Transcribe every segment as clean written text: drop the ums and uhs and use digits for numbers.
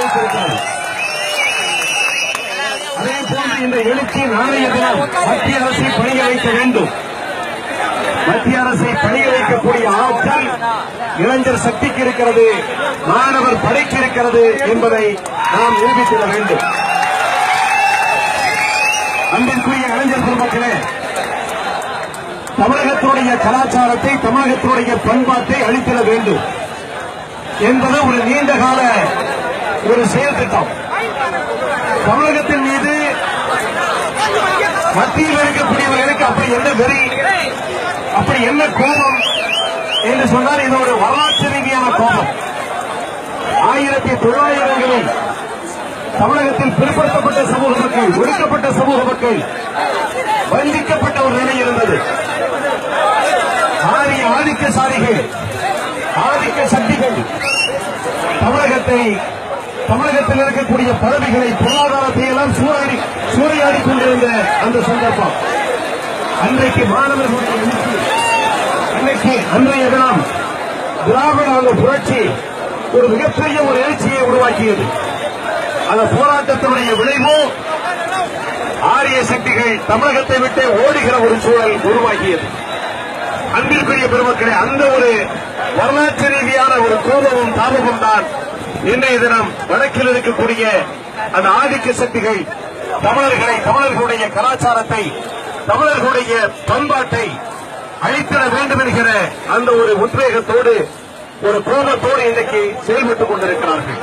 அறிவித்திருக்கிறது. அதே போன்று இந்த எழுச்சி நாளைய தினம் மத்திய அரசை பணிய வைக்க வேண்டும். மத்திய அரசை பணிய வைக்கக்கூடிய ஆற்றல் இளைஞர் சக்திக்கு இருக்கிறது, மாணவர் படைக்கு இருக்கிறது என்பதை நாம் நிரூபித்திட வேண்டும். அன்பிற்குரிய இளைஞர் பெருமக்களே, தமிழகத்துடைய கலாச்சாரத்தை, தமிழகத்துடைய பண்பாட்டை அளித்திட வேண்டும் என்பது ஒரு நீண்ட கால ஒரு செயல் திட்டம். தமிழகத்தின் மீது மத்தியில் இருக்கக்கூடியவர்களுக்கு அப்படி என்ன வெறி, அப்படி என்ன கோபம் என்று சொன்னால் இது ஒரு வரலாற்று ரீதியான கோபம். 1900களில் தமிழகத்தில் பிற்படுத்தப்பட்ட சமூக மக்கள், ஒடுக்கப்பட்ட சமூக மக்கள் வஞ்சிக்கப்பட்ட ஒரு நிலை இருந்தது. ஆரிய ஆதிக்கசாலிகள், ஆதிக்க சக்திகள் தமிழகத்தில் இருக்கக்கூடிய பதவிகளை, பொருளாதாரத்தை எல்லாம் சூறையாடிக் கொண்டிருந்த அந்த சந்தர்ப்பம். அன்றைக்கு மாணவர்களுடைய அன்றைய தினம் திராவிட புரட்சி ஒரு மிகப்பெரிய ஒரு எழுச்சியை உருவாக்கியது. அந்த போராட்டத்தினுடைய விளைவு ஆரிய சக்திகள் தமிழகத்தை விட்டு ஓடுகிற ஒரு சூழல் உருவாக்கியது. அன்பிற்குரிய பெருமக்களே, அந்த ஒரு வரலாற்று ரீதியான ஒரு கோபமும் தாபமும் தான் இன்றைய தினம் வடக்கில் இருக்கக்கூடிய அந்த ஆதிக்க சக்திகள் தமிழர்களை, தமிழர்களுடைய கலாச்சாரத்தை, தமிழர்களுடைய பண்பாட்டை அழித்திட வேண்டும் என்கிற அந்த ஒரு உத்வேகத்தோடு, ஒரு கோபத்தோடு இன்றைக்கு செயல்பட்டுக் கொண்டிருக்கிறார்கள்.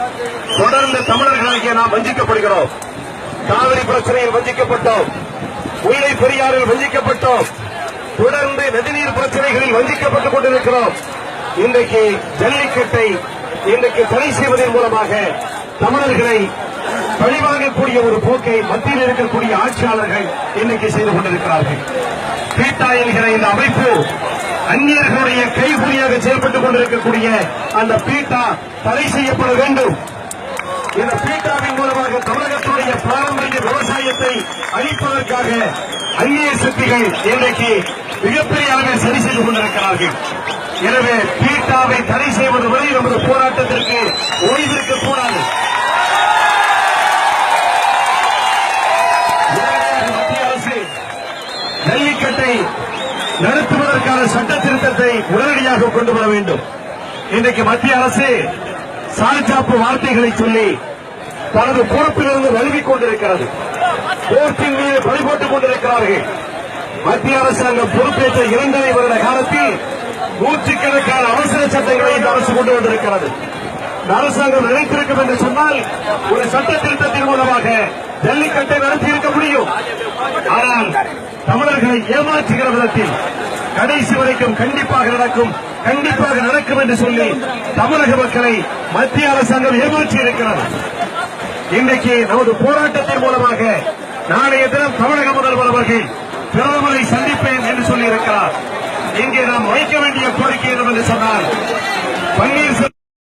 தொடர்ந்து தமிழர்களாகிய நாம் வஞ்சிக்கப்படுகிறோம். காவிரி பிரச்சனையில் வஞ்சிக்கப்பட்டோம், முல்லை பெரியாறில் வஞ்சிக்கப்பட்டோம், தொடர்ந்து நதிநீர் பிரச்சனைகளில் வஞ்சிக்கப்பட்டுக் கொண்டிருக்கிறோம். இன்றைக்கு ஜல்லிக்கட்டை இன்றைக்கு தடை செய்வதன் மூலமாக தமிழர்களை பழிவாங்கக்கூடிய ஒரு போக்கை மத்தியில் இருக்கக்கூடிய ஆட்சியாளர்கள் இன்றைக்கு செய்து கொண்டிருக்கிறார்கள். பீட்டா என்கிற இந்த அமைப்பு அந்நியர்களுடைய கைகூலியாக செயல்பட்டுக் கொண்டிருக்கக்கூடிய அந்த பீட்டா தடை செய்யப்பட வேண்டும். இந்த பீட்டாவின் மூலமாக தமிழகத்துடைய பாரம்பரிய விவசாயத்தை அழிப்பதற்காக அந்நிய சக்திகள் இன்றைக்கு மிகப்பெரிய அளவில் சரி செய்து கொண்டிருக்கிறார்கள். எனவே பீட்டாவை தடை செய்வது வரை நமது போராட்டத்திற்கு ஓய்விருக்கக்கூடாது. மத்திய அரசு ஜல்லிக்கட்டை நடத்துவதற்கான சட்ட திருத்தத்தை உடனடியாக கொண்டு வர வேண்டும். இன்றைக்கு மத்திய அரசு சால்சாப்பு வார்த்தைகளை சொல்லி தனது பொறுப்பிலிருந்து விலகிக் கொண்டிருக்கிறது. கோர்ட்டின் மீது பறிபோட்டுக் கொண்டிருக்கிறார்கள். மத்திய அரசாங்கம் பொறுப்பேற்ற 2.5 வருட காலத்தில் நூற்றுக்கணக்கான அவசர சட்டங்களை இந்த அரசு கொண்டு வந்திருக்கிறது. இந்த அரசாங்கம் நினைத்திருக்கும் என்று சொன்னால் ஒரு சட்ட திருத்தத்தின் மூலமாக ஜல்லிக்கட்டை நடத்தியிருக்க முடியும். ஆனால் தமிழர்களை ஏமாற்றுகிற விதத்தில் கடைசி வரைக்கும் கண்டிப்பாக நடக்கும் என்று சொல்லி தமிழக மக்களை மத்திய அரசாங்கம் ஏமாற்றி இருக்கிறது. இன்றைக்கு நமது போராட்டத்தின் மூலமாக நாளைய தினம் தமிழக முதல்வர் அவர்கள் பிரதமரை சந்திப்பேன் என்று சொல்லியிருக்கிறார். இங்கே நாம் வைக்க வேண்டிய கோரிக்கை என்று சொன்னால் பன்னீர்செல்வம்